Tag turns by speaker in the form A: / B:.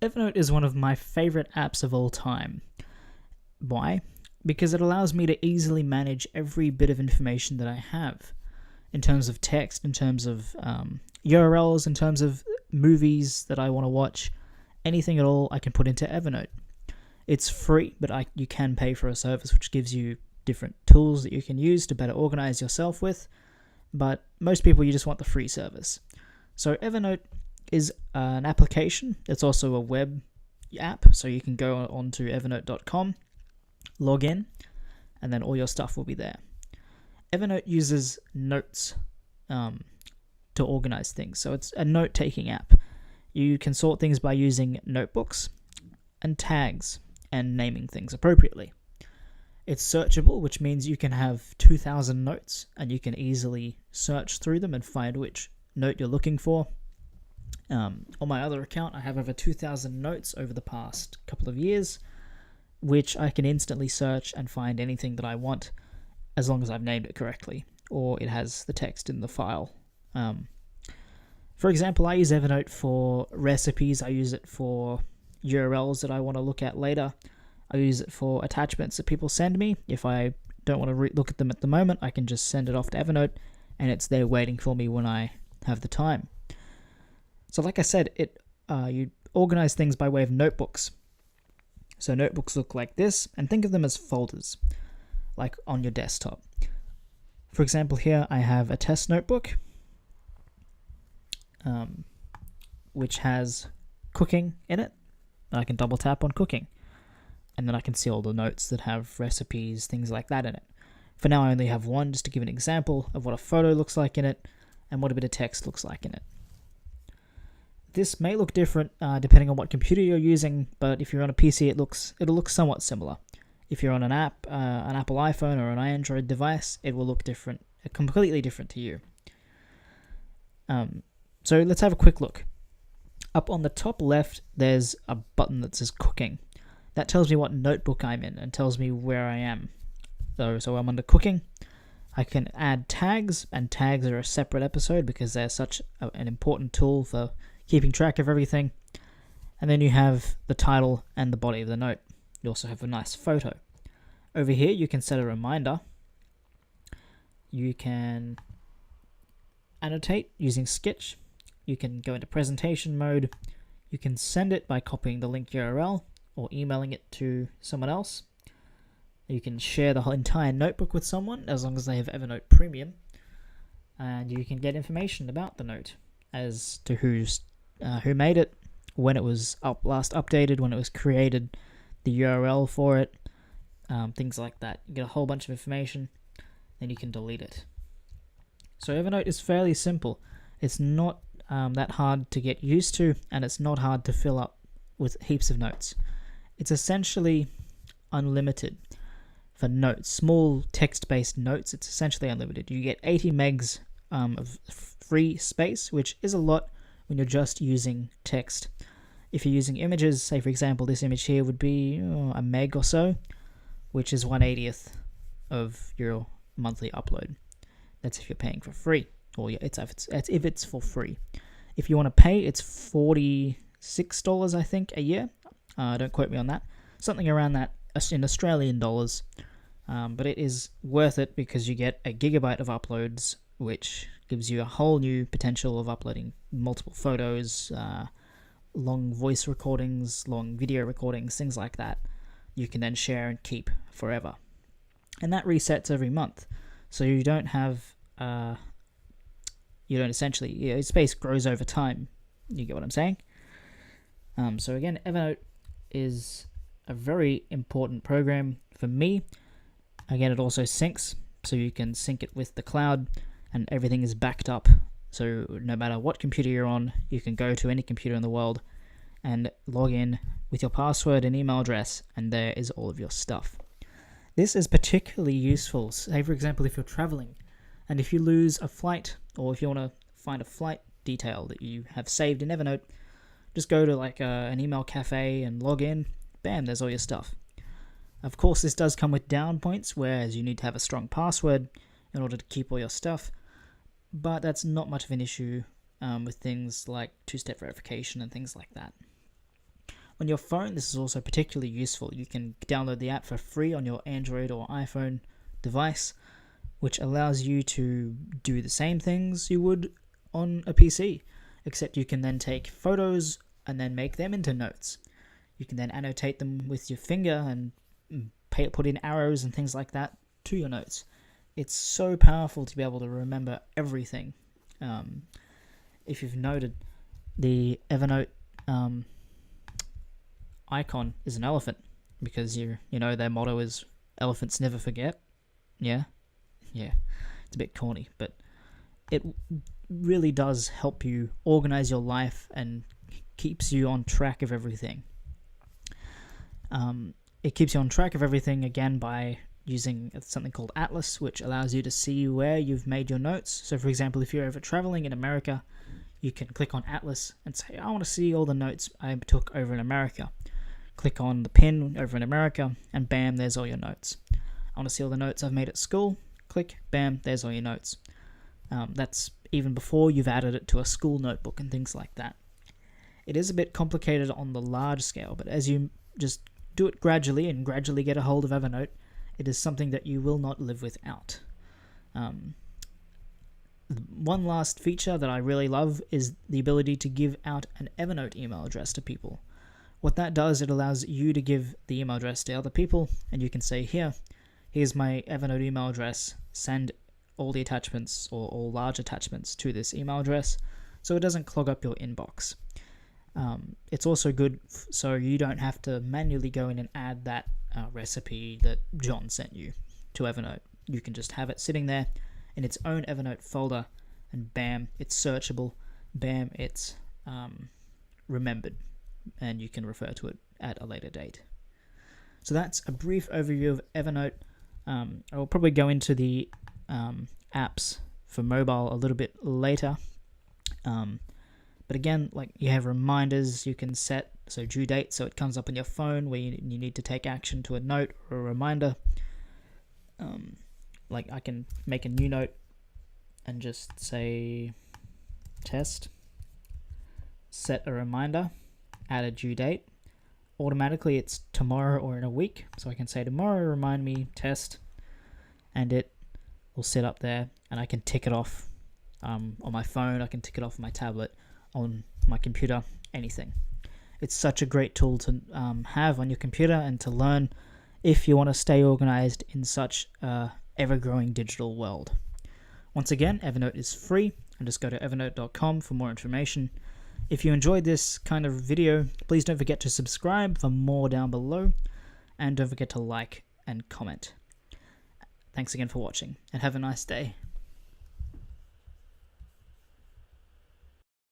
A: Evernote is one of my favorite apps of all time. Why? Because it allows me to easily manage every bit of information that I have in terms of text, in terms of URLs, in terms of movies that I want to watch, anything at all I can put into Evernote. It's free, but you can pay for a service which gives you different tools that you can use to better organize yourself with, but most people, you just want the free service. So Evernote is an application. It's also a web app, so you can go onto evernote.com, log in, and then all your stuff will be there. Evernote uses notes to organize things, so it's a note-taking app. You can sort things by using notebooks and tags and naming things appropriately. It's searchable, which means you can have 2,000 notes and you can easily search through them and find which note you're looking for. On my other account, I have over 2,000 notes over the past couple of years, which I can instantly search and find anything that I want as long as I've named it correctly, or it has the text in the file. For example, I use Evernote for recipes. I use it for URLs that I want to look at later. I use it for attachments that people send me. If I don't want to look at them at the moment, I can just send it off to Evernote, and it's there waiting for me when I have the time. So like I said, you organize things by way of notebooks. So notebooks look like this, and think of them as folders, like on your desktop. For example, here I have a test notebook, which has cooking in it. I can double tap on cooking, and then I can see all the notes that have recipes, things like that in it. For now, I only have one, just to give an example of what a photo looks like in it, and what a bit of text looks like in it. This may look different depending on what computer you're using, but if you're on a PC, it'll look somewhat similar. If you're on an Apple iPhone or an Android device, it will look different, completely different to you. So let's have a quick look. Up on the top left, there's a button that says cooking. That tells me what notebook I'm in and tells me where I am. So I'm under cooking. I can add tags, and tags are a separate episode because they're such an important tool for keeping track of everything. And then you have the title and the body of the note. You also have a nice photo. Over here, you can set a reminder. You can annotate using Sketch. You can go into presentation mode. You can send it by copying the link URL or emailing it to someone else. You can share the whole entire notebook with someone as long as they have Evernote Premium. And you can get information about the note as to who made it, when it was last updated, when it was created, the URL for it, things like that. You get a whole bunch of information, then you can delete it. So Evernote is fairly simple. It's not that hard to get used to, and it's not hard to fill up with heaps of notes. It's essentially unlimited for notes, small text-based notes. It's essentially unlimited. You get 80 megs of free space, which is a lot when you're just using text. If you're using images, say for example this image here would be a meg or so, which is 1/80th of your monthly upload. That's if you're paying for free, or it's if it's for free. If you want to pay, it's $46 I think a year. Don't quote me on that. Something around that in Australian dollars. But it is worth it because you get a gigabyte of uploads, which gives you a whole new potential of uploading multiple photos, long voice recordings, long video recordings, things like that. You can then share and keep forever. And that resets every month. So you don't have, essentially, space grows over time. You get what I'm saying? So again, Evernote is a very important program for me. Again, it also syncs, so you can sync it with the cloud, and everything is backed up. So no matter what computer you're on, you can go to any computer in the world and log in with your password and email address, and there is all of your stuff. This is particularly useful, say for example, if you're traveling, and if you lose a flight, or if you want to find a flight detail that you have saved in Evernote, just go to an email cafe and log in. Bam, there's all your stuff. Of course, this does come with down points, whereas you need to have a strong password in order to keep all your stuff, but that's not much of an issue with things like two-step verification and things like that. On your phone, this is also particularly useful. You can download the app for free on your Android or iPhone device, which allows you to do the same things you would on a PC, except you can then take photos and then make them into notes. You can then annotate them with your finger and put in arrows and things like that to your notes. It's so powerful to be able to remember everything. If you've noted, the Evernote icon is an elephant, because you know their motto is elephants never forget. Yeah, it's a bit corny, but it really does help you organize your life and keeps you on track of everything. It keeps you on track of everything again by using something called Atlas, which allows you to see where you've made your notes. So for example, if you're ever traveling in America, you can click on Atlas and say, I want to see all the notes I took over in America. Click on the pin over in America, and bam, there's all your notes. I want to see all the notes I've made at school. Click, bam, there's all your notes. That's even before you've added it to a school notebook and things like that. It is a bit complicated on the large scale, but as you just do it gradually and gradually get a hold of Evernote, it is something that you will not live without. One last feature that I really love is the ability to give out an Evernote email address to people. What that does, it allows you to give the email address to other people, and you can say, here's my Evernote email address, send all the attachments or all large attachments to this email address, so it doesn't clog up your inbox. It's also good so you don't have to manually go in and add that recipe that John sent you to Evernote. You can just have it sitting there in its own Evernote folder, and bam, it's searchable, bam, it's remembered, and you can refer to it at a later date. So that's a brief overview of Evernote. I will probably go into the apps for mobile a little bit later. But again, like, you have reminders you can set, so due date, so it comes up on your phone where you need to take action to a note or a reminder. Like, I can make a new note and just say test, set a reminder, add a due date. Automatically it's tomorrow or in a week, so I can say tomorrow, remind me, test, and it will sit up there, and I can tick it off on my phone, I can tick it off on my tablet, on my computer, anything. It's such a great tool to have on your computer and to learn if you want to stay organized in such a ever-growing digital world. Once again, Evernote is free, and just go to evernote.com for more information. If you enjoyed this kind of video, please don't forget to subscribe for more down below, and don't forget to like and comment. Thanks again for watching, and have a nice day.